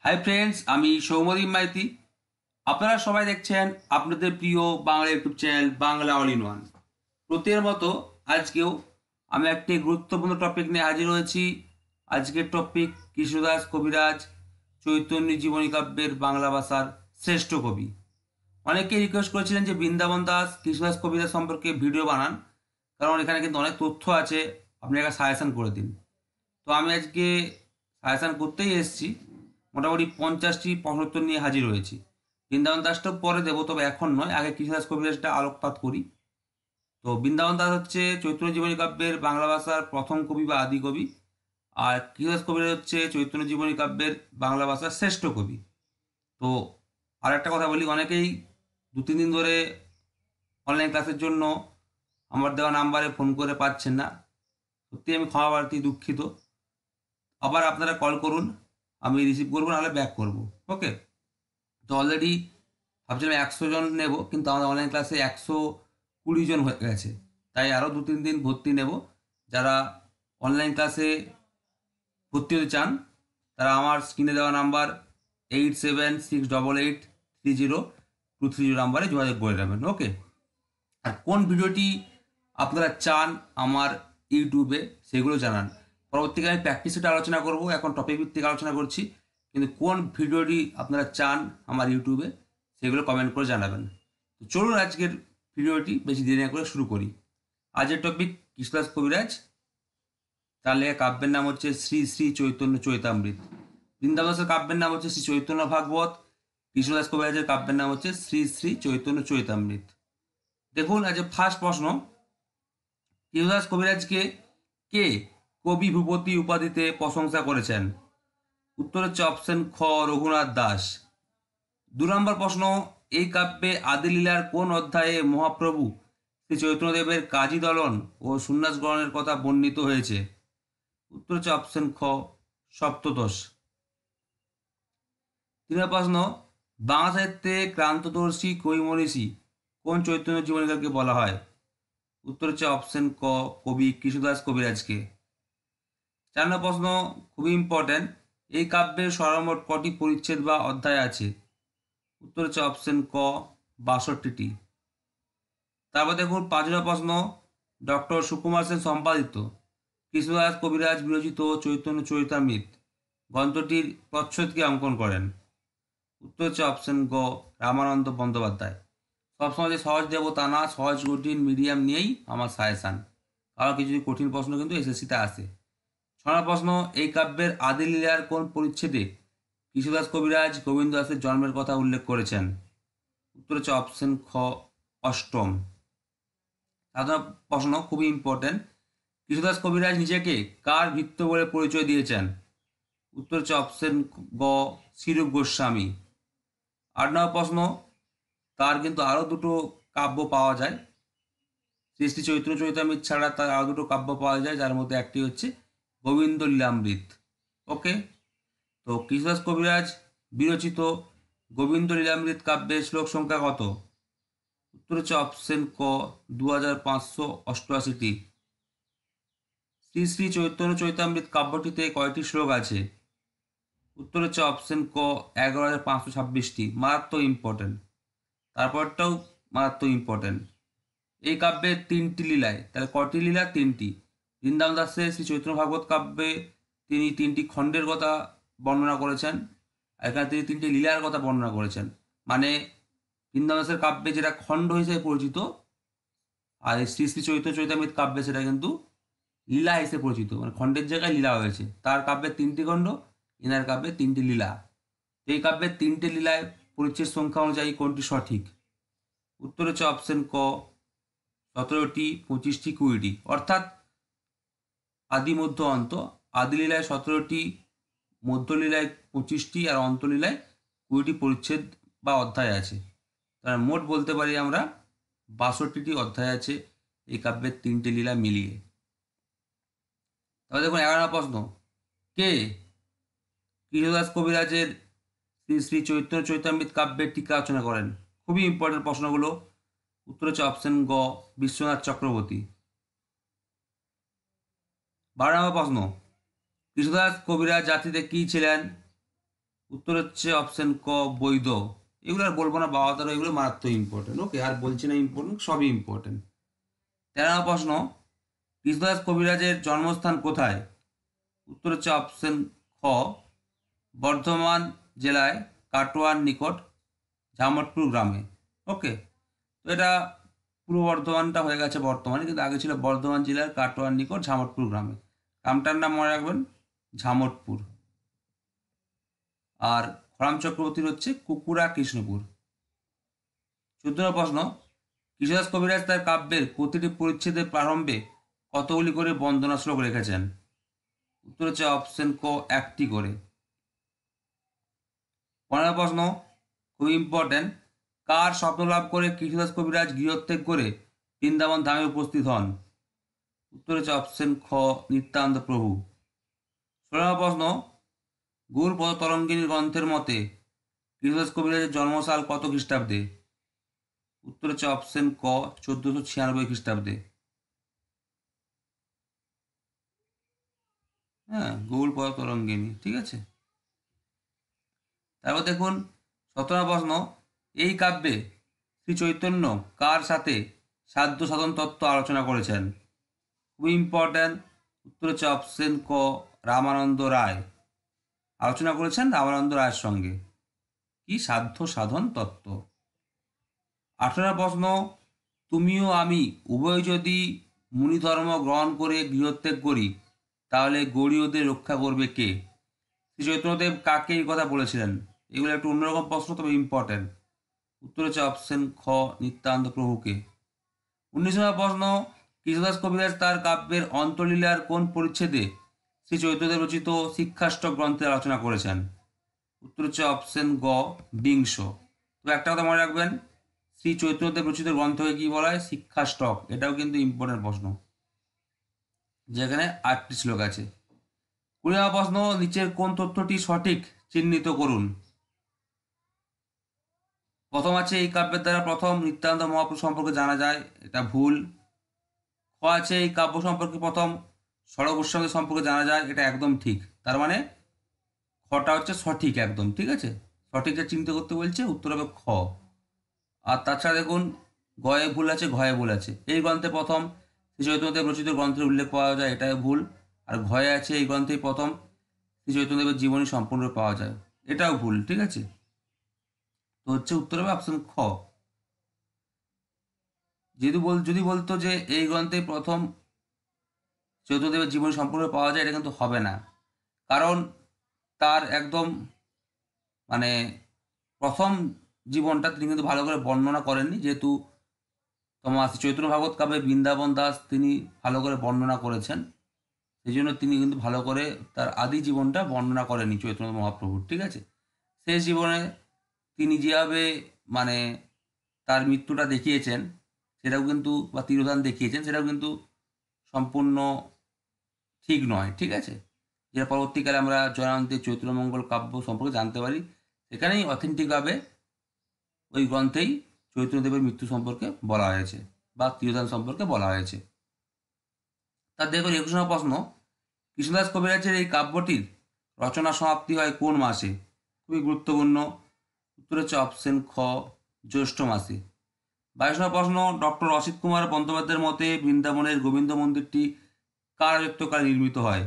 Hi friends, আমি সৌম্যদীপ মাইতি। আপনারা সবাই দেখছেন আপনাদের প্রিয় Bangla YouTube channel Bangla all in one. প্রতির মতো আজকেও আমি একটি গুরুত্বপূর্ণ টপিক নিয়ে হাজির হয়েছি। আজকের টপিক কৃষ্ণদাস কবিরাজ চৈতন্য জীবনী কাব্যের বাংলা ভাষার শ্রেষ্ঠ কবি। অনেকে রিকোয়েস্ট করেছিলেন যে বৃন্দাবন দাস কৃষ্ণদাস কবিরাজ সম্পর্কে ভিডিও বানান, কারণ এখানে কিন্তু অনেক তথ্য আছে, আপনি একটা সাজেশন করে দিন। তো আমি আজকে সাজেশন করতেই এসেছি। মোটামুটি 50টি প্রশ্নোত্তর নিয়ে হাজির হয়েছি। বৃন্দাবন দাসটা পরে দেবো, তবে এখন নয়, আগে কৃষ্ণদাস কবিরাজটা আলোকপাত করি। তো বৃন্দাবন দাস হচ্ছে চৈতন্য জীবনী কাব্যের বাংলা ভাষার প্রথম কবি বা আদি কবি, আর কৃষ্ণদাস কবিরাজ হচ্ছে চৈতন্য জীবনী কাব্যের বাংলা ভাষার শ্রেষ্ঠ কবি। তো আর একটা কথা বলি, অনেকেই 2-3 দিন ধরে অনলাইন ক্লাসের জন্য আমার দেওয়া নাম্বারে ফোন করে পাচ্ছেন না। সত্যি আমি ক্ষমা প্রার্থী, দুঃখিত। আবার আপনারা কল করুন, আমি রিসিভ করবো, নাহলে ব্যাক করবো। ওকে। তো অলরেডি ভাবছিলাম 100 জন নেব, কিন্তু আমাদের অনলাইন ক্লাসে 120 জন হয়ে গেছে। তাই আরও 2-3 দিন ভর্তি নেব। যারা অনলাইন ক্লাসে ভর্তি হতে চান তারা আমার স্ক্রিনে দেওয়া নাম্বার 8768830230 নাম্বারে যোগাযোগ করে নেবেন। ওকে। আর কোন ভিডিওটি আপনারা চান আমার ইউটিউবে সেগুলো জানান। পরবর্তীকালে আমি প্র্যাকটিস সেটা আলোচনা করব, এখন টপিক ভিত্তিক আলোচনা করছি। কিন্তু কোন ভিডিওটি আপনারা চান আমার ইউটিউবে সেগুলো কমেন্ট করে জানাবেন। তো চলুন আজকের ভিডিওটি বেশি দেরি না করে শুরু করি। আজকের টপিক কৃষ্ণদাস কবিরাজ, তার লেখা কাব্যের নাম হচ্ছে শ্রী শ্রী চৈতন্য চৈতামৃত। বৃন্দাবন দাসের কাব্যের নাম হচ্ছে শ্রী চৈতন্য ভাগবত। কৃষ্ণদাস কবিরাজের কাব্যের নাম হচ্ছে শ্রী শ্রী চৈতন্য চৈতামৃত। দেখুন, আজ ফার্স্ট প্রশ্ন, কৃষ্ণদাস কবিরাজকে কে কবি ভূপতি উপাধিতে প্রশংসা করেছেন? উত্তর হচ্ছে অপশন খ, রঘুনাথ দাস। 2 নম্বর প্রশ্ন, এই কাব্যে আদিলীলার কোন অধ্যায়ে মহাপ্রভু শ্রী চৈতন্যদেবের কাজী দলন ও সন্ন্যাস গ্রহণের কথা বর্ণিত হয়েছে? উত্তর হচ্ছে অপশন খ, সপ্তদশ। 3 নম্বর প্রশ্ন, বাংলা সাহিত্যে ক্রান্তদর্শী কবি মনীষী কোন চৈতন্য জীবনীকারকে বলা হয়? উত্তর হচ্ছে অপশন ক, কবি কৃষ্ণদাস কবিরাজকে। 4 নম্বর প্রশ্ন, খুবই ইম্পর্টেন্ট, এই কাব্যের সর্বমোট কটি পরিচ্ছেদ বা অধ্যায় আছে? উত্তর হচ্ছে অপশন ক, 62টি। তারপর দেখুন 5 নম্বর প্রশ্ন, ডক্টর সুকুমার সেন সম্পাদিত কৃষ্ণদাস কবিরাজ বিরচিত চৈতন্য চরিতামৃত গ্রন্থটির প্রচ্ছদকে অঙ্কন করেন? উত্তর হচ্ছে অপশন গ, রামানন্দ বন্দ্যোপাধ্যায়। সবসময় যে সহজ দেবো তা না, সহজ কঠিন মিডিয়াম নিয়েই আমার সাজেশান, কারণ কিছু কঠিন প্রশ্ন কিন্তু এসএসসিতে আসে। 6 নম্বর প্রশ্ন, এই কাব্যের আদিলীলার কোন পরিচ্ছেদে কৃষ্ণদাস কবিরাজ গোবিন্দ দাসের জন্মের কথা উল্লেখ করেছেন? উত্তর হচ্ছে অপশন খ, অষ্টম। 7 নম্বর প্রশ্ন, খুবই ইম্পর্টেন্ট, কৃষ্ণদাস কবিরাজ নিজেকে কার ভৃত্য বলে পরিচয় দিয়েছেন? উত্তর হচ্ছে অপশন গ, শ্রীরূপ গোস্বামী। 8 নম্বর প্রশ্ন, তার কিন্তু আরও দুটো কাব্য পাওয়া যায়, শ্রী শ্রী চৈতন্য চরিতামৃত ছাড়া তার আরও দুটো কাব্য পাওয়া যায়, যার মধ্যে একটি হচ্ছে গোবিন্দ লীলামৃত। ওকে। তো কৃষ্ণদাস কবিরাজ বিরচিত গোবিন্দ লীলামৃত কাব্যের শ্লোক সংখ্যা কত? উত্তর হচ্ছে অপশন ক, 2588টি। শ্রী শ্রী চৈতন্য চৈতামৃত কাব্যটিতে কয়টি শ্লোক আছে? উত্তর হচ্ছে অপশন ক, 11,526টি। মারাত্মক ইম্পর্টেন্ট। তারপরটাও মারাত্মক ইম্পর্টেন্ট। এই কাব্যের 3টি লীলায়, তাহলে কটি লীলা? 3টি। বৃন্দাবন দাসের শ্রী চৈতন্য ভাগবত কাব্যে তিনি 3টি খণ্ডের কথা বর্ণনা করেছেন, আর এখানে তিনি 3টি লীলার কথা বর্ণনা করেছেন। মানে বৃন্দাবন দাসের কাব্যে যেটা খণ্ড হিসেবে পরিচিত, আর এই শ্রী শ্রী চৈতন্য চৈতামৃত কাব্যে সেটা কিন্তু লীলা হিসেবে পরিচিত, মানে খণ্ডের জায়গায় লীলা হয়েছে। তার কাব্যের 3টি খণ্ড, এনার কাব্যে 3টি লীলা। এই কাব্যের 3টে লীলায় পরিচ্ছেদ সংখ্যা অনুযায়ী কোনটি সঠিক? উত্তর হচ্ছে অপশন ক, 17টি, 25টি, 20টি। অর্থাৎ আদি মধ্য অন্ত। আদিলীলায় 17টি, মধ্যলীলায় 25টি, আর অন্তলীলায় 20টি পরিচ্ছেদ বা অধ্যায় আছে। তার মোট বলতে পারি আমরা 62টি অধ্যায় আছে এই কাব্যের 3টে লীলা মিলিয়ে। তাহলে দেখুন 11 নম্বর প্রশ্ন, কে কৃষ্ণদাস কবিরাজের শ্রী শ্রী চৈতন্য চৈতামৃত কাব্যের টিকা রচনা করেন? খুবই ইম্পর্টেন্ট প্রশ্নগুলো। উত্তর হচ্ছে অপশন গ, বিশ্বনাথ চক্রবর্তী। 12 নম্বর প্রশ্ন, কৃষ্ণদাস কবিরাজ জাতিতে কি ছিলেন? উত্তর হচ্ছে অপশন ক বৈধ। এগুলো আর বলবো না, বাবা তারা এগুলো মারাত্মক ইম্পর্টেন্ট। ওকে, আর বলছি না ইম্পর্টেন্ট, সবই ইম্পর্টেন্ট। 13 প্রশ্ন, কৃষ্ণদাস কবিরাজের জন্মস্থান কোথায়? উত্তর হচ্ছে অপশন খ বর্ধমান জেলায় কাটোয়ার নিকট ঝামটপুর গ্রামে। ওকে, তো এটা পূর্ব বর্ধমানটা হয়ে গেছে বর্তমানে, কিন্তু আগে ছিল বর্ধমান জেলার কাটোয়ার নিকট ঝামটপুর গ্রামে। গ্রামটার নাম মনে রাখবেন ঝামটপুর। আর খরাম চক্রবর্তীর হচ্ছে কুকুরা কৃষ্ণপুর। 14 প্রশ্ন, কৃষ্ণদাস কবিরাজ তার কাব্যের প্রতিটি পরিচ্ছেদের প্রারম্ভে কতগুলি করে বন্দনা শ্লোক রেখেছেন? উত্তর হচ্ছে অপশন ক 1টি করে। 15 প্রশ্ন, খুব ইম্পর্টেন্ট, কার স্বপ্ন লাভ করে কৃষ্ণদাস কবিরাজ গৃহত্যাগ করে বৃন্দাবন ধামে উপস্থিত হন? উত্তর হচ্ছে অপশন খ নিত্যানন্দ প্রভু। 16 প্রশ্ন, গৌরপদ তরঙ্গিনী গ্রন্থের মতে কৃষ্ণদাস কবিরাজের জন্মসাল কত খ্রিস্টাব্দে? উত্তর হচ্ছে অপশন ক 1496 খ্রিস্টাব্দে। হ্যাঁ, গৌরপদ তরঙ্গিনী, ঠিক আছে। তারপর দেখুন 17 প্রশ্ন, এই কাব্যে শ্রী চৈতন্য কার সাথে সাধ্য সাধন তত্ত্ব আলোচনা করেছেন? খুবই ইম্পর্ট্যান্ট, উত্তর হচ্ছে অপশন ক রামানন্দ রায়। আলোচনা করেছেন রামানন্দ রায়ের সঙ্গে কি সাধ্য সাধন তত্ত্ব। 18 প্রশ্ন, তুমিও আমি উভয় যদি মুনি ধর্ম গ্রহণ করে গৃহত্যাগ করি তাহলে গৌড়ীয়দের রক্ষা করবে কে? শ্রী চৈতন্যদেব কাকে এই কথা বলেছিলেন? এগুলো একটু অন্যরকম প্রশ্ন, তবে ইম্পর্টেন্ট। উত্তর হচ্ছে অপশন খ নিত্যানন্দ প্রভুকে। 19 প্রশ্ন, কৃষ্ণদাস কবিরাজ তার কাব্যের অন্তলীলার কোন পরিচ্ছেদে শ্রী চৈতন্যদেব রচিত শিক্ষাষ্টক গ্রন্থের আলোচনা করেছেন? উত্তর হচ্ছে অপশন গ বিংশ। তো একটা কথা মনে রাখবেন, শ্রী চৈতন্যদেব রচিত গ্রন্থকে কি বলা হয়? শিক্ষাষ্টক। এটাও কিন্তু ইম্পর্টেন্ট প্রশ্ন, যেখানে 8টি শ্লোক আছে। 20 প্রশ্ন, নিচের কোন তথ্যটি সঠিক চিহ্নিত করুন? প্রথম আছে এই কাব্যের দ্বারা প্রথম নিত্যানন্দ মহাপ্রভু সম্পর্কে জানা যায়, এটা ভুল। খ আছে এই কাব্য সম্পর্কে প্রথম সরগোস্বামী সম্পর্কে জানা যায়, এটা একদম ঠিক। তার মানে খটা হচ্ছে সঠিক, একদম ঠিক আছে। সঠিকটা চিন্তা করতে বলছে, উত্তর হবে খ। আর তাছাড়া দেখুন গয়ে ভুল আছে, ঘয়ে ভুল আছে। এই গ্রন্থে প্রথম শ্রী চৈতন্যদেব রচিত গ্রন্থের উল্লেখ পাওয়া যায়, এটাই ভুল। আর ঘয়ে আছে এই গ্রন্থেই প্রথম শ্রী চৈতন্যদেবের জীবনী সম্পূর্ণ পাওয়া যায়, এটাও ভুল, ঠিক আছে। তো হচ্ছে উত্তর হবে অপশন খ। যদি বলতো যে এই গ্রন্থে প্রথম চৈতন্যদেবের জীবনী সম্পূর্ণ পাওয়া যায়, এটা কিন্তু হবে না। কারণ তার একদম মানে প্রথম জীবনটা তিনি কিন্তু ভালো করে বর্ণনা করেননি, যেহেতু তোমার চৈতন্য ভাগবত কাব্যে বৃন্দাবন দাস তিনি ভালো করে বর্ণনা করেছেন, সেই জন্য তিনি কিন্তু ভালো করে তার আদি জীবনটা বর্ণনা করেনি চৈতন্য মহাপ্রভুর, ঠিক আছে। শেষ জীবনে তিনি যেভাবে মানে তার মৃত্যুটা দেখিয়েছেন সেটাও কিন্তু, বা তিরোধান দেখিয়েছেন সেটাও কিন্তু সম্পূর্ণ ঠিক নয়, ঠিক আছে। যেটা পরবর্তীকালে আমরা জয়ন্তীর চৈত্রমঙ্গল কাব্য সম্পর্কে জানতে পারি, সেখানেই অথেন্টিকভাবে ওই গ্রন্থেই চৈতন্যদেবের মৃত্যু সম্পর্কে বলা হয়েছে বা তিরোধান সম্পর্কে বলা হয়েছে। তার দেখুন 21 প্রশ্ন, কৃষ্ণদাস কবিরাজের এই কাব্যটির রচনা সমাপ্তি হয় কোন মাসে? খুবই গুরুত্বপূর্ণ, উত্তর হচ্ছে অপশন খ জ্যৈষ্ঠ মাসে। 22 প্রশ্ন, ডক্টর অসিত কুমার বন্দ্যোপাধ্যায়ের মতে বৃন্দাবনের গোবিন্দ মন্দিরটি কার রাজত্বকালে নির্মিত হয়?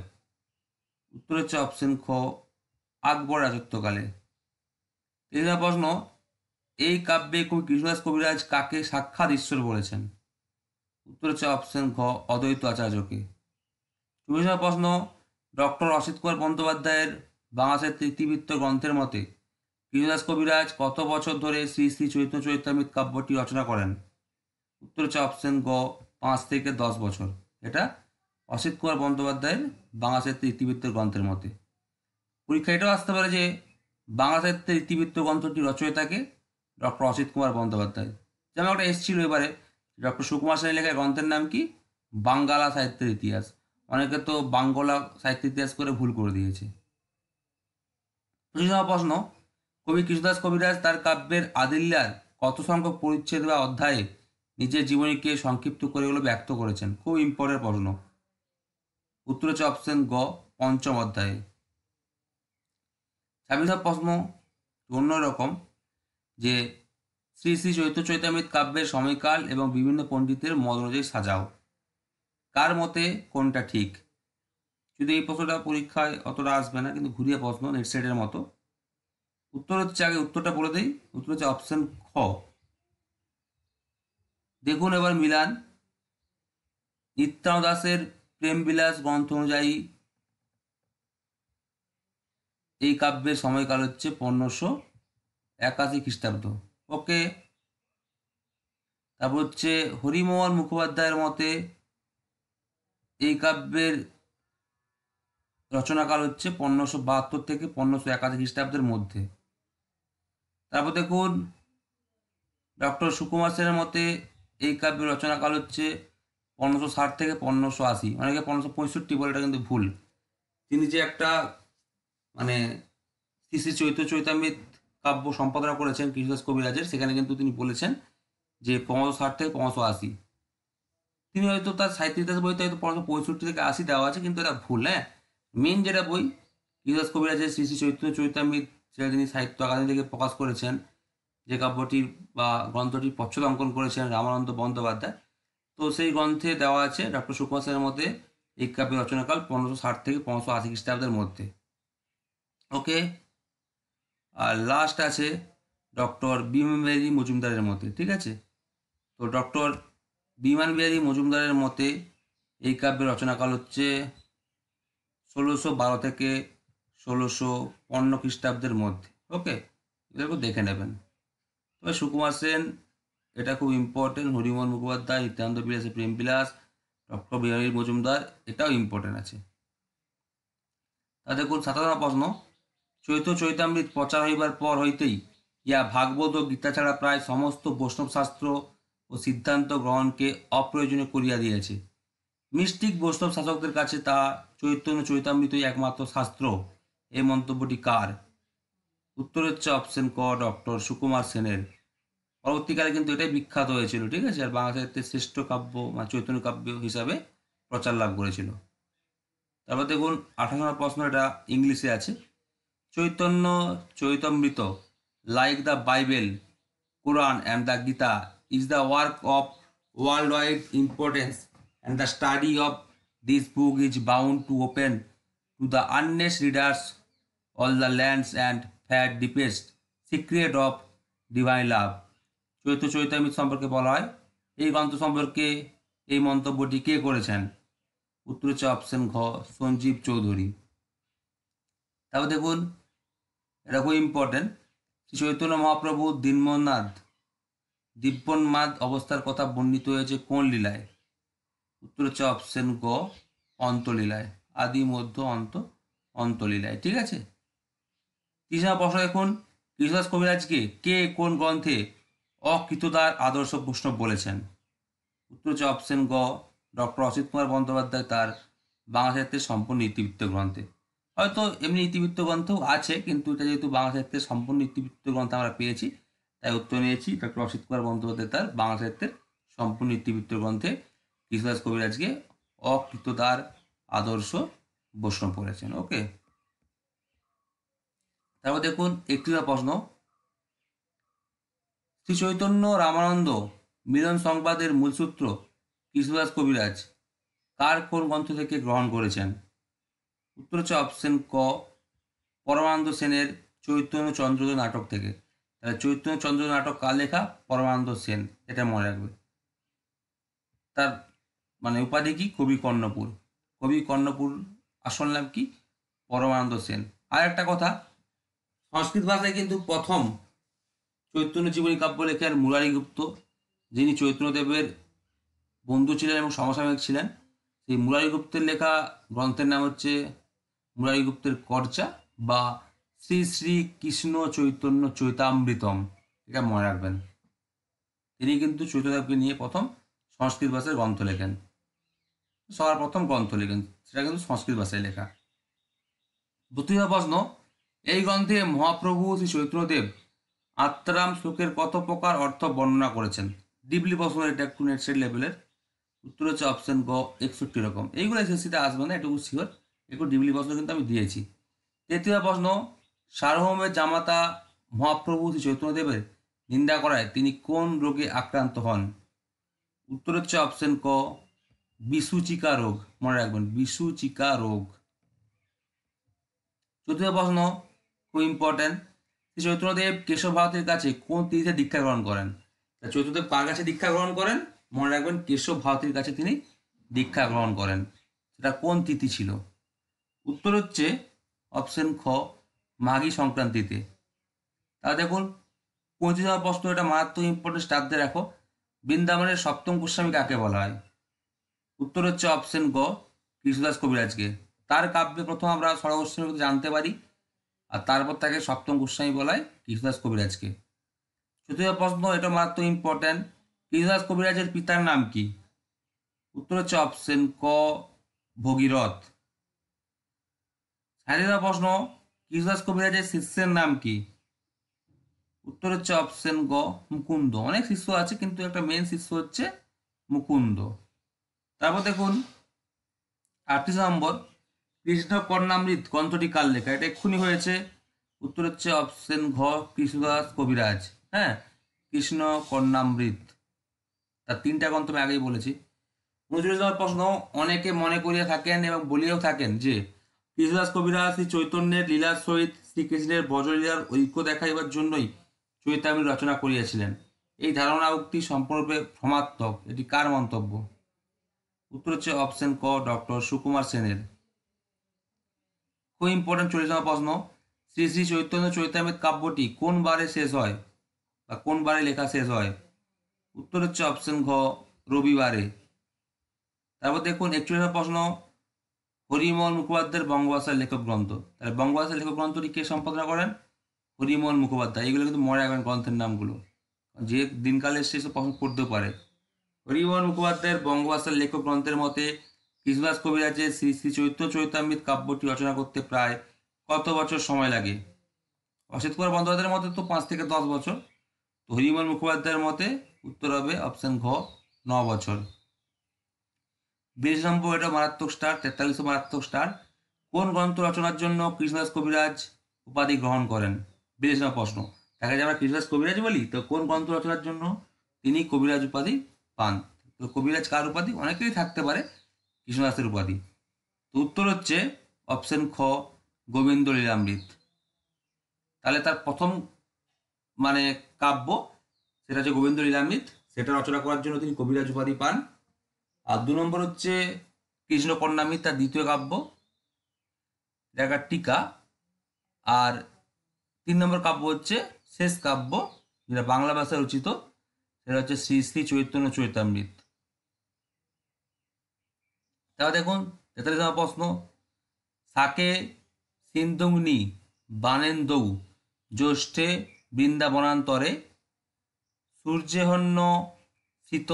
উত্তর হচ্ছে অপশন খ আকবর রাজত্বকালে। 23 প্রশ্ন, এই কাব্যে কবি কৃষ্ণদাস কবিরাজ কাকে সাক্ষাৎ ঈশ্বর বলেছেন? উত্তর হচ্ছে অপশন ঘ অদ্বৈত আচার্যকে। 24 প্রশ্ন, ডক্টর অসিত কুমার বন্দ্যোপাধ্যায়ের বাংলা সাহিত্যের ইতিবৃত্ত গ্রন্থের মতে কৃষ্ণদাস কবিরাজ কত বছর ধরে শ্রী শ্রী চৈতন্য চরিতামৃত কাব্যটি রচনা করেন? উত্তর হচ্ছে অপশন গ 5 থেকে 10 বছর। এটা অসিত কুমার বন্দ্যোপাধ্যায়ের বাংলা সাহিত্যের ইতিবৃত্ত গ্রন্থের মতে। পরীক্ষা এটাও আসতে পারে যে বাংলা সাহিত্যের ইতিবৃত্ত গ্রন্থটি রচয়িতাকে ডক্টর অসিত কুমার বন্দ্যোপাধ্যায়। যেমন একটা এসেছিল এবারে, ডক্টর সুকুমার সেনের লেখা গ্রন্থের নাম কি? বাঙ্গালা সাহিত্যের ইতিহাস। অনেকে তো বাংলা সাহিত্যের ইতিহাস করে ভুল করে দিয়েছে। 25 প্রশ্ন, কবি কৃষ্ণদাস কবিরাজ তার কাব্যের আদিল্যার কত সংখ্যক পরিচ্ছেদ বা অধ্যায়ে নিজের জীবনীকে সংক্ষিপ্ত করে এগুলো ব্যক্ত করেছেন? খুব ইম্পর্টেন্ট প্রশ্ন, উত্তর হচ্ছে অপশন গ 5ম অধ্যায়ে। ছাব্বিশ প্রশ্ন অন্যরকম, যে শ্রী শ্রী চৈতন্য চৈতামৃত কাব্যের সময়কাল এবং বিভিন্ন পণ্ডিতের মত অনুযায়ী সাজাও, কার মতে কোনটা ঠিক? যদি এই প্রশ্নটা পরীক্ষায় অতটা আসবে না, কিন্তু ঘুরিয়ে প্রশ্ন, নেট সেটের মতো। উত্তর হচ্ছে, আগে উত্তরটা বলে দিই, উত্তর হচ্ছে অপশন খ। দেখুন এবার মিলান, নিত্যানন্দ দাসের প্রেমবিলাস গ্রন্থ অনুযায়ী এই কাব্যের সময়কাল হচ্ছে 1581 খ্রিস্টাব্দ। ওকে। তারপর হচ্ছে হরিমোহন মুখোপাধ্যায়ের মতে এই কাব্যের রচনাকাল হচ্ছে 1572 থেকে 1581 খ্রিস্টাব্দের মধ্যে। তারপর দেখুন ডক্টর সুকুমার সেনের মতে এই কাব্যের রচনাকাল হচ্ছে 1560 থেকে 1580, অনেকে 1565 বলে, এটা কিন্তু ভুল। তিনি যে একটা মানে শ্রী শ্রী চৈতন্য চৈতামৃত কাব্য সম্পাদনা করেছেন কৃষ্ণদাস কবিরাজের, সেখানে কিন্তু তিনি বলেছেন যে 1560 থেকে 1580। তিনি হয়তো তার সাহিত্য ইতিহাস বইতে হয়তো 1565 থেকে 80 দেওয়া আছে, কিন্তু এটা ভুল। হ্যাঁ, মেন যেটা বই কৃষ্ণদাস কবিরাজের শ্রী শ্রী চৈতন্য চৈতামৃত, সেটা তিনি সাহিত্য আকাদেমি থেকে প্রকাশ করেছেন, যে কাব্যটির বা গ্রন্থটির পচ্ছদ অঙ্কন করেছেন রামানন্দ বন্দ্যোপাধ্যায়। তো সেই গ্রন্থে দেওয়া আছে ডক্টর সুকুমার সেনের মতে এই কাব্যের রচনাকাল 1560 থেকে 1580 খ্রিস্টাব্দের মধ্যে। ওকে। আর লাস্ট আছে ডক্টর বিমান বিহারী মজুমদারের মতে, ঠিক আছে? তো ডক্টর বিমান বিহারী মজুমদারের মতে এই কাব্যের রচনাকাল হচ্ছে 1612 থেকে 1652 খ্রিস্টাব্দের মধ্যে। ওকে, এগুলো দেখে নেবেন। তবে সুকুমার সেন, এটা খুব ইম্পর্টেন্ট, হরিমোহন মুখোপাধ্যায়, নিত্যানন্দ বিলাসের প্রেমবিলাস, ডক্টর বিহারী মজুমদার, এটাও ইম্পর্টেন্ট আছে। তা দেখুন 57 প্রশ্ন, চৈতন্য চৈতামৃত প্রচার হইবার পর হইতেই ইয়া ভাগবত ও গীতা ছাড়া প্রায় সমস্ত বৈষ্ণব শাস্ত্র ও সিদ্ধান্ত গ্রহণকে অপ্রয়োজনীয় করিয়া দিয়েছে। মিস্টিক বৈষ্ণব শাসকদের কাছে তা চৈতন্য চৈতামৃতই একমাত্র শাস্ত্র, এই মন্তব্যটি কার? উত্তর হচ্ছে অপশন ক, ডক্টর সুকুমার সেনের। পরবর্তীকালে কিন্তু এটাই বিখ্যাত হয়েছিল, ঠিক আছে? আর বাংলা সাহিত্যের শ্রেষ্ঠ কাব্য বা চৈতন্য কাব্য হিসাবে প্রচার লাভ করেছিল। তারপর দেখুন 58 প্রশ্ন, এটা ইংলিশে আছে। Chaitanya Chaitamrita, like the Bible, Quran and the Gita, is the work of worldwide importance, and the study of this book is bound to open to the honest readers all the lands and fair deepest secret of divine love. Chaitanya Chaitamrita সম্পর্কে বলা হয়, এই গ্রন্থ সম্পর্কে এই মন্তব্যটি কে করেছেন? উত্তর হচ্ছে অপশন ঘ, সঞ্জীব চৌধুরী। তারপর দেখুন, এটা খুব ইম্পর্টেন্ট, শ্রী চৈতন্য মহাপ্রভু দিব্যন্মাদ অবস্থার কথা বর্ণিত হয়েছে কোন লীলায়? উত্তর হচ্ছে অপশন গ, অন্তলীলায়, আদি মধ্য অন্ত, অন্তলীলায়, ঠিক আছে? 30 প্রশ্ন দেখুন, কৃষ্ণদাস কবিরাজকে কে কোন গ্রন্থে অকৃতদার আদর্শ বৈষ্ণব বলেছেন? উত্তর হচ্ছে অপশন গ, ডক্টর অসিত কুমার বন্দ্যোপাধ্যায় তার বাংলা সাহিত্যের সম্পূর্ণ ইতিবৃত্ত গ্রন্থে। হয়তো এমনি ইতিবৃত্ত গ্রন্থও আছে, কিন্তু এটা যেহেতু বাংলা সাহিত্যের সম্পূর্ণ ইতিবৃত্ত গ্রন্থ আমরা পেয়েছি, তাই উত্তর নিয়েছি ডক্টর অসিত কুমার বন্দ্যোপাধ্যায় তার বাংলা সাহিত্যের সম্পূর্ণ ইতিবৃত্ত গ্রন্থে কৃষ্ণদাস কবিরাজকে অকৃতদার আদর্শ বৈষ্ণব বলেছেন। ওকে। তারপর দেখুন 31 প্রশ্ন, শ্রী চৈতন্য রামানন্দ মিলন সংবাদের মূলসূত্র কৃষ্ণদাস কবিরাজ কার কোন গ্রন্থ থেকে গ্রহণ করেছেন? উত্তর হচ্ছে অপশন ক, পরমানন্দ সেনের চৈতন্য চন্দ্রোদয় নাটক থেকে। তাহলে চৈতন্য চন্দ্রোদয় নাটক কার লেখা? পরমানন্দ সেন, এটা মনে রাখবে। তার মানে উপাধি কি? কবি কর্ণপুর। কবি কর্ণপুর আসল নাম কি? পরমানন্দ সেন। আর একটা কথা, সংস্কৃত ভাষায় কিন্তু প্রথম চৈতন্য জীবনী কাব্য লেখেন মুরারি গুপ্ত, যিনি চৈতন্যদেবের বন্ধু ছিলেন এবং সমসাময়িক ছিলেন। সেই মুরারি গুপ্তের লেখা গ্রন্থের নাম হচ্ছে মুরারি গুপ্তের কর্চা বা শ্রী শ্রী কৃষ্ণ চৈতন্য চৈতামৃতম, এটা মনে রাখবেন। তিনি কিন্তু চৈতন্যদেবকে নিয়ে প্রথম সংস্কৃত ভাষায় গ্রন্থ লেখেন, সবার প্রথম গ্রন্থ লেখেন, সেটা কিন্তু সংস্কৃত ভাষায় লেখা। 32 প্রশ্ন, এই গ্রন্থে মহাপ্রভু শ্রী চৈতন্যদেব আত্মারাম শ্লোকের কত প্রকার অর্থ বর্ণনা করেছেন? ডিপলি প্রশ্ন, এটা একটু নেট সেট লেভেলের। উত্তর হচ্ছে অপশন গ, 61 রকম। এইগুলো এসএসসিতে আসবে না, এটুকু শিওর, একটু ডিপলি প্রশ্ন কিন্তু আমি দিয়েছি। 33 প্রশ্ন, সার্বভৌমের জামাতা মহাপ্রভু শ্রী চৈতন্যদেবের নিন্দা করায় তিনি কোন রোগে আক্রান্ত হন? উত্তর হচ্ছে অপশন ক, বিসূচিকা রোগ। মনে রাখবেন, বিসূচিকা রোগ। চতুর্থ প্রশ্ন খুব ইম্পর্টেন্ট, শ্রী চৈতন্যদেব কেশব ভারতীর কাছে কোন তিথিতে দীক্ষা গ্রহণ করেন? চৈতন্যদেব কার কাছে দীক্ষা গ্রহণ করেন? মনে রাখবেন, কেশব ভারতীর কাছে তিনি দীক্ষা গ্রহণ করেন। সেটা কোন তিথি ছিল? উত্তর হচ্ছে অপশন খ, মাঘী সংক্রান্তিতে। তাহলে দেখুন 25 নম্বর প্রশ্ন, এটা মারাত্মক ইম্পর্টেন্ট, স্টাফদের রাখো। বৃন্দাবনের সপ্তম গোস্বামী কাকে বলা হয়? উত্তর হচ্ছে অপশন গ, কৃষ্ণদাস কবিরাজকে। তার কাব্যে প্রথম আমরা ষড়গোস্বামী জানতে পারি, আর তারপর তাকে সপ্তম গোস্বামী বলা হয় কৃষ্ণদাস কবিরাজকে। চতুর্থ প্রশ্ন, এটা মারাত্মক ইম্পর্টেন্ট, কৃষ্ণদাস কবিরাজের পিতার নাম কি? উত্তর হচ্ছে অপশন ক, ভগীরথ। 60 প্রশ্ন, কৃষ্ণদাস কবিরাজের শিষ্যের নাম কি? উত্তর হচ্ছে অপশন গ, মুকুন্দ। অনেক শিষ্য আছে কিন্তু একটা মেন শিষ্য হচ্ছে মুকুন্দ। তারপর দেখুন 38 নম্বর, কৃষ্ণ কর্ণামৃত গ্রন্থটি কার লেখা? এটা এক্ষুনি হয়েছে। উত্তর হচ্ছে অপশন ঘ, কৃষ্ণদাস কবিরাজ। হ্যাঁ, কৃষ্ণ কর্ণামৃত, তার 3টা গ্রন্থ আমি আগেই বলেছি। 39 নম্বর প্রশ্ন, অনেকে মনে করিয়া থাকেন এবং বলিয়াও থাকেন যে কৃষ্ণদাস কবিরাজ শ্রী চৈতন্যের লীলার সহিত শ্রীকৃষ্ণের ব্রজলীলার ঐক্য দেখাইবার জন্যই চৈতামৃত রচনা করিয়াছিলেন। এই ধারণা উক্তি সম্পূর্ণরূপে ভ্রমাত্মক। এটি কার মন্তব্য? উত্তর হচ্ছে অপশন ক, ডক্টর সুকুমার সেনের। খুব ইম্পর্টেন্ট 40 নম্বর প্রশ্ন, শ্রী শ্রী চৈতন্য চৈতামৃত কাব্যটি কোন বারে শেষ হয় বা কোন বারে লেখা শেষ হয়? উত্তর হচ্ছে অপশন ঘ, রবিবারে। তারপর দেখুন 41 নম্বর প্রশ্ন, হরিমোহন মুখোপাধ্যায়ের বঙ্গভাষার লেখক গ্রন্থ। তাহলে বঙ্গভাষার লেখক গ্রন্থটি কে সম্পাদনা করেন? হরিমোহন মুখোপাধ্যায়। এইগুলো কিন্তু মনে রাখবেন গ্রন্থের নামগুলো, যে দিনকালে শেষে প্রশ্ন করতেও পারে। হরিমোহন মুখোপাধ্যায়ের বঙ্গভাষার লেখক গ্রন্থের মতে কৃষ্ণদাস কবিরাজের শ্রী শ্রী চৈত্র চৈতামৃত কাব্যটি রচনা করতে প্রায় কত বছর সময় লাগে? অসিত কুমার বন্দ্যোপাধ্যায়ের মতে তো 5 থেকে 10 বছর। তো হরিমোহন মুখোপাধ্যায়ের মতে উত্তর হবে অপশন ঘ, 9 বছর। 20 নম্বর, এটা মারাত্মক স্টার, 43 মারাত্মক স্টার। কোন গ্রন্থ রচনার জন্য কৃষ্ণদাস কবিরাজ উপাধি গ্রহণ করেন? 20 নম্বর প্রশ্ন, তাকে যে আমরা কৃষ্ণদাস কবিরাজ বলি, তো কোন গ্রন্থ রচনার জন্য তিনি কবিরাজ উপাধি পান? তো কবিরাজ কার উপাধি? অনেকেই থাকতে পারে, কৃষ্ণদাসের উপাধি। তো উত্তর হচ্ছে অপশন খ, গোবিন্দ লীলামৃত। তাহলে তার প্রথম মানে কাব্য সেটা হচ্ছে গোবিন্দ লীলামৃত, সেটা রচনা করার জন্য তিনি কবিরাজ উপাধি পান। আর 2 নম্বর হচ্ছে কৃষ্ণ কর্ণামৃত, তার দ্বিতীয় কাব্য, এটা টিকা। আর 3 নম্বর কাব্য হচ্ছে শেষ কাব্য, যেটা বাংলা ভাষায় রচিত, সেটা হচ্ছে শ্রী শ্রী চৈতন্য চৈতামৃত। তাহলে দেখুন 43 নম্বর প্রশ্ন, সাকে সিন্ধুগ্নি বানেন্দৌ জ্যৈষ্ঠে বৃন্দাবনান্তরে সূর্যেহন্য শীত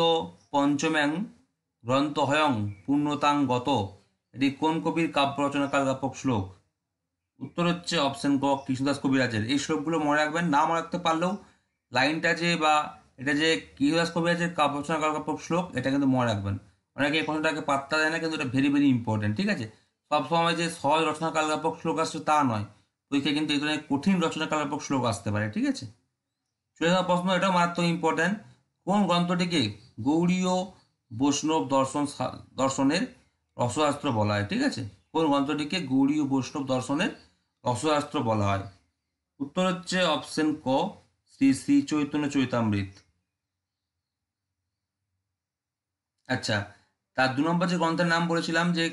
পঞ্চম্যাং গ্রন্থহয়ং পূর্ণতাং গত। এটি কোন কবির কাব্য রচনাকাল ব্যাপক শ্লোক? উত্তর হচ্ছে অপশন ক, কৃষ্ণদাস কবিরাজের। এই শ্লোকগুলো মনে রাখবেন, না মনে রাখতে পারলেও লাইনটা যে বা এটা যে কৃষ্ণদাস কবিরাজের কাব্য রচনাকাল ব্যাপক শ্লোক, এটা কিন্তু মনে রাখবেন। অনেকে এই প্রশ্নটাকে পাত্তা দেয় না, কিন্তু এটা ভেরি ভেরি ইম্পর্টেন্ট। ঠিক আছে, সবসময় যে সহজ রচনাকাল ব্যাপক শ্লোক আসছে তা নয়, পরীক্ষায় কিন্তু এই ধরনের কঠিন রচনাকাল ব্যাপক শ্লোক আসতে পারে। ঠিক আছে, চলে যাওয়া প্রশ্ন, এটাও মারাত্মক ইম্পর্টেন্ট। কোন গ্রন্থটিকে গৌড়ীয় বৈষ্ণব দর্শনের রসশাস্ত্র বলা হয়? ঠিক আছে, কোন গ্রন্থটিকে গৌড়ীয় বৈষ্ণব দর্শনের রসশাস্ত্র বলা হয়? উত্তর হচ্ছে অপশন ক, শ্রী শ্রী চৈতন্য চৈতামৃত। আচ্ছা, তার 2 নম্বর যে গ্রন্থের নাম বলেছিলাম যে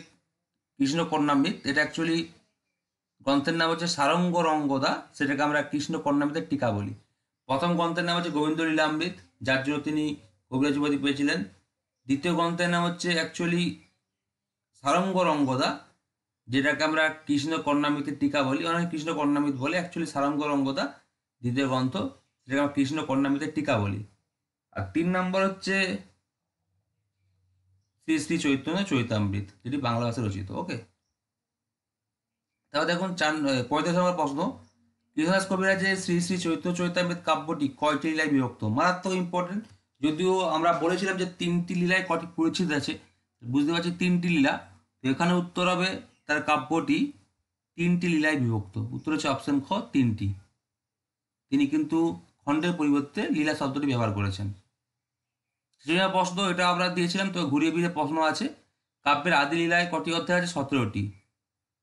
কৃষ্ণ কর্ণামৃত, এটা অ্যাকচুয়ালি গ্রন্থের নাম হচ্ছে সারঙ্গ রঙ্গদা, সেটাকে আমরা কৃষ্ণ কর্ণামৃতের টিকা বলি। প্রথম গ্রন্থের নাম হচ্ছে গোবিন্দ লীলামৃত, যার জন্য তিনি কবিরাজ উপাধি পেয়েছিলেন। দ্বিতীয় গ্রন্থের নাম হচ্ছে অ্যাকচুয়ালি সারঙ্গ রঙ্গদা, যেটাকে আমরা কৃষ্ণ কর্ণামৃতের টিকা বলি। অনেক কৃষ্ণ কর্ণামৃত বলে, অ্যাকচুয়ালি সারঙ্গ রঙ্গদা দ্বিতীয় গ্রন্থ, যেটাকে আমরা কৃষ্ণ কর্ণামৃতের টিকা বলি। আর 3 নম্বর হচ্ছে শ্রী শ্রী চৈতন্য চৈতামৃত, যেটি বাংলা ভাষায় রচিত। ওকে, তাহলে দেখুন 35 নম্বর প্রশ্ন, কৃষ্ণদাস কবিরাজের শ্রী শ্রী চৈতন্য চৈতামৃত কাব্যটি কয়টি লীলায় বিভক্ত? মারাত্মক ইম্পর্টেন্ট। যদিও আমরা বলেছিলাম যে 3টি লীলায় কটি পরিচ্ছেদ আছে, বুঝতে পারছি 3টি লীলা। তো এখানে উত্তর হবে তার কাব্যটি তিনটি লীলায় বিভক্ত? উত্তর হচ্ছে অপশন খ, তিনটি। তিনি কিন্তু খণ্ডের পরিবর্তে লীলা শব্দটি ব্যবহার করেছেন। সেটা প্রশ্ন, এটা আমরা দিয়েছিলাম, তো ঘুরিয়ে ফিরে প্রশ্ন আছে। কাব্যের আদি লীলায় কটি অধ্যায় আছে? 17টি।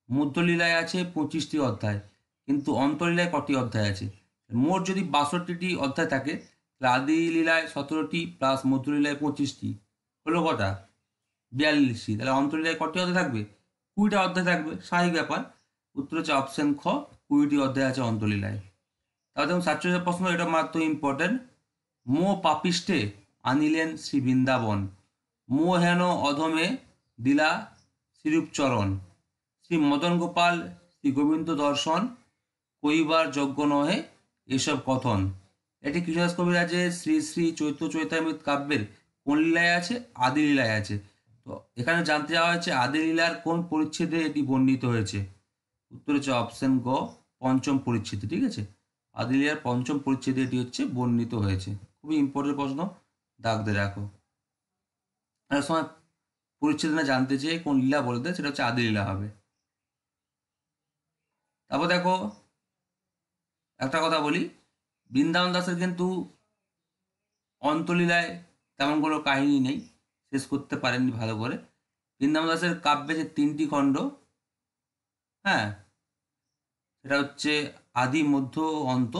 মধ্যলীলায় আছে 25টি অধ্যায়, কিন্তু অন্তলীলায় কটি অধ্যায় আছে? মোট যদি 62টি অধ্যায় থাকে, তাহলে আদি লীলায় 17টি প্লাস মধ্যলীলায় 25টি, হলো কটা? 42টি। তাহলে অন্তলীলায় কটি অধ্যায় থাকবে? 20টা অধ্যায় থাকবে, স্বাভাবিক ব্যাপার। উত্তর হচ্ছে অপশন খ, 20টি অধ্যায় আছে অন্তলীলায়। তাহলে দেখুন 47 প্রশ্ন, এটা মাত্র ইম্পর্টেন্ট। মো পাপিষ্ঠে আনিলেন শ্রী বৃন্দাবন, মো হেন অধমে দিলা শ্রীরূপচরণ, শ্রী মদন গোপাল শ্রী গোবিন্দ দর্শন কইবার যোগ্য নহে এসব কথন। এটি কৃষ্ণদাস কবিরাজের শ্রী শ্রী চৈত্র চৈতামৃত কাব্যের কোন লীলায় আছে? আদি লীলায় আছে। তো এখানে জানতে যাওয়া হয়েছে আদি লীলার কোন পরিচ্ছেদে এটি বর্ণিত হয়েছে? উত্তর হচ্ছে অপশন গ, পঞ্চম পরিচ্ছেদে। ঠিক আছে, আদি লীলার পঞ্চম পরিচ্ছেদে এটি হচ্ছে বর্ণিত হয়েছে। খুবই ইম্পর্টেন্ট প্রশ্ন, দাগ দিয়ে রাখো। আর সময় পরিচ্ছেদ না জানতে চেয়ে কোন লীলা বলে দেয়, সেটা হচ্ছে আদি লীলা হবে। তারপর দেখো, একটা কথা বলি, বৃন্দাবন দাসের কিন্তু অন্তলীলায় তেমন কোনো কাহিনী নেই, শেষ করতে পারেননি ভালো করে। বৃন্দাবন দাসের কাব্যে যে 3টি খণ্ড, হ্যাঁ, সেটা হচ্ছে আদি, মধ্য ও অন্ত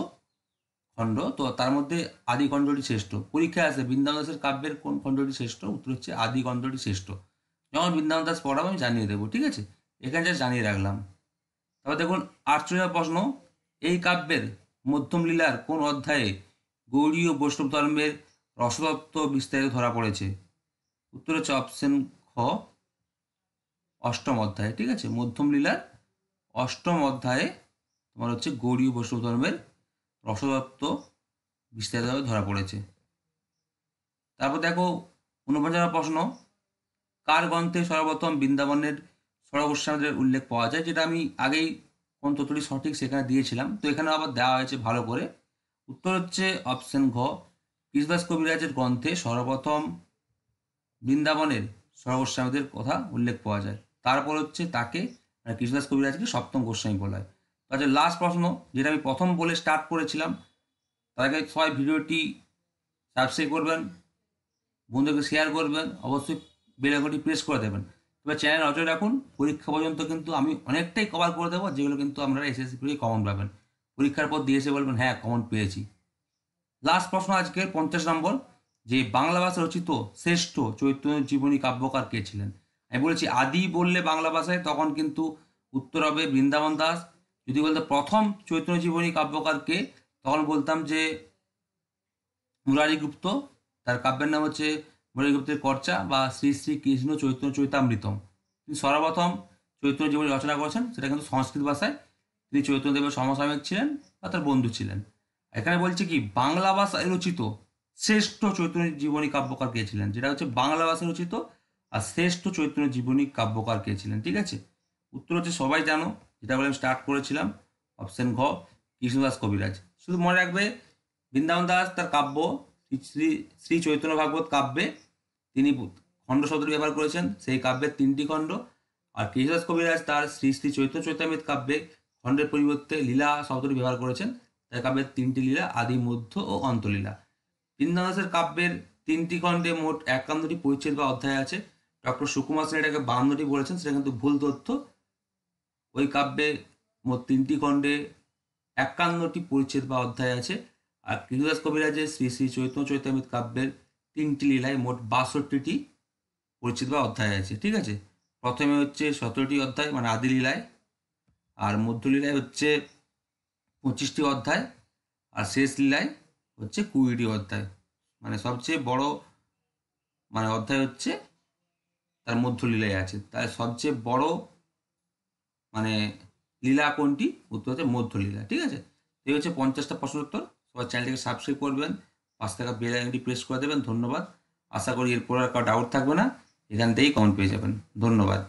খণ্ড। তো তার মধ্যে আদি খণ্ডটি শ্রেষ্ঠ। পরীক্ষায় আসে বৃন্দাবন দাসের কাব্যের কোন খণ্ডটি শ্রেষ্ঠ? উত্তর হচ্ছে আদি খণ্ডটি শ্রেষ্ঠ। যখন বৃন্দাবন দাস পড়াবো আমি জানিয়ে দেবো, ঠিক আছে, এখানে যা জানিয়ে রাখলাম। তারপর দেখুন 48 প্রশ্ন, এই কাব্যের মধ্যম লীলার কোন অধ্যায়ে গৌড়ীয় বৈষ্ণব ধর্মের রসতত্ত্ব বিস্তারিত ধরা পড়েছে? উত্তর হচ্ছে অপশন খ, অষ্টম অধ্যায়ে। ঠিক আছে, মধ্যম লীলার অষ্টম অধ্যায়ে তোমার হচ্ছে গৌড়ীয় বৈষ্ণব ধর্মের রসতত্ত্ব বিস্তারিতভাবে ধরা পড়েছে। তারপর দেখো 49 প্রশ্ন, কার গ্রন্থে সর্বপ্রথম বৃন্দাবনের সরগোস্বামীদের উল্লেখ পাওয়া যায়? যেটা আমি আগেই কোন তথ্যটি সঠিক সেখানে দিয়েছিলাম, তো এখানে আবার দেওয়া হয়েছে ভালো করে। উত্তর হচ্ছে অপশন ঘ, কৃষ্ণদাস কবিরাজের গ্রন্থে সর্বপ্রথম বৃন্দাবনের সরগোস্বামীদের কথা উল্লেখ পাওয়া যায়। তারপর হচ্ছে তাকে, কৃষ্ণদাস কবিরাজকে সপ্তম গোস্বামী বলা হয়। তো আচ্ছা, লাস্ট প্রশ্ন, যেটা আমি প্রথম বলে স্টার্ট করেছিলাম, তার আগে সবাই ভিডিওটি সাবস্ক্রাইব করবেন, বন্ধুকে শেয়ার করবেন, অবশ্যই বেল আইকনটি প্রেস করে দেবেন। তবে চ্যানেল নজর রাখুন, পরীক্ষা পর্যন্ত কিন্তু আমি অনেকটাই কভার করে দেবো, যেগুলো কিন্তু আপনারা এসএসসি পরীক্ষায় কমন পাবেন। পরীক্ষার পর দিয়ে এসে বলবেন হ্যাঁ কমন পেয়েছি। লাস্ট প্রশ্ন আজকের 50 নম্বর, যে বাংলা ভাষা রচিত শ্রেষ্ঠ চৈতন্য জীবনী কাব্যকার কে ছিলেন? আমি বলেছি আদি বললে বাংলা ভাষায়, তখন কিন্তু উত্তর হবে বৃন্দাবন দাস। যদি বলতে প্রথম চৈতন্য জীবনী কাব্যকার কে, তখন বলতাম যে মুরারি গুপ্ত। তার কাব্যের নাম হচ্ছে মুরারি গুপ্তের কর্চা বা শ্রী শ্রী কৃষ্ণ চৈতন্য চৈতামৃতম। তিনি সর্বপ্রথম চৈতন্য জীবনী রচনা করেছেন, সেটা কিন্তু সংস্কৃত ভাষায়। তিনি চৈতন্যদেবের সমসাময়িক ছিলেন বা তার বন্ধু ছিলেন। এখানে বলছে কি বাংলা ভাষায় রচিত শ্রেষ্ঠ চৈতন্য জীবনী কাব্যকার কে ছিলেন, যেটা হচ্ছে বাংলা ভাষায় রচিত আর শ্রেষ্ঠ চৈতন্য জীবনী কাব্যকার কে ছিলেন। ঠিক আছে, উত্তর হচ্ছে সবাই জানো, যেটা বলে আমি স্টার্ট করেছিলাম, অপশন ঘ, কৃষ্ণদাস কবিরাজ। শুধু মনে রাখবে, বৃন্দাবন দাস তার কাব্য শ্রী শ্রী চৈতন্য ভাগবত কাব্যে তিনি খণ্ড শব্দটি ব্যবহার করেছেন, সেই কাব্যের 3টি খণ্ড। আর কৃষ্ণদাস কবিরাজ তার শ্রী শ্রী চৈতন্য চৈতামৃত কাব্যে খণ্ডের পরিবর্তে লীলা শব্দটি ব্যবহার করেছেন। তার কাব্যের 3টি লীলা, আদি, মধ্য ও অন্তলীলা। বৃন্দাবন দাসের কাব্যের 3টি খণ্ডে মোট 51টি পরিচ্ছেদ বা অধ্যায় আছে। ডক্টর সুকুমার সেন এটাকে 52টি বলেছেন, সেটা কিন্তু ভুল তথ্য। ওই কাব্যে মোট 3টি খণ্ডে 51টি পরিচ্ছেদ বা অধ্যায় আছে। আর কৃষ্ণদাস কবিরাজের শ্রী শ্রী চৈতন্য চৈতামৃত কাব্যের 3টি লীলায় মোট 62টি পরিচ্ছেদ বা অধ্যায় আছে। ঠিক আছে, প্রথমে হচ্ছে 17টি অধ্যায় মানে আদি লীলায়, আর মধ্য লীলায় হচ্ছে 25টি অধ্যায়, আর শেষ লীলায় হচ্ছে 20টি অধ্যায়। মানে সবচেয়ে বড় মানে অধ্যায় হচ্ছে তার মধ্য লীলায় আছে। তাই সবচেয়ে বড় মানে লীলা কোনটি? উত্তর হচ্ছে মধ্য লীলা। ঠিক আছে, এই হচ্ছে 50টা প্রশ্ন উত্তর। সবাই চ্যানেলটিকে সাবস্ক্রাইব করবেন, পাশে থাকা বেল আইকনটি প্রেস করে দেবেন। ধন্যবাদ। আশা করি এরপর আর কারো ডাউট থাকবে না, এখান থেকেই কমেন্ট পেয়ে যাবেন। ধন্যবাদ।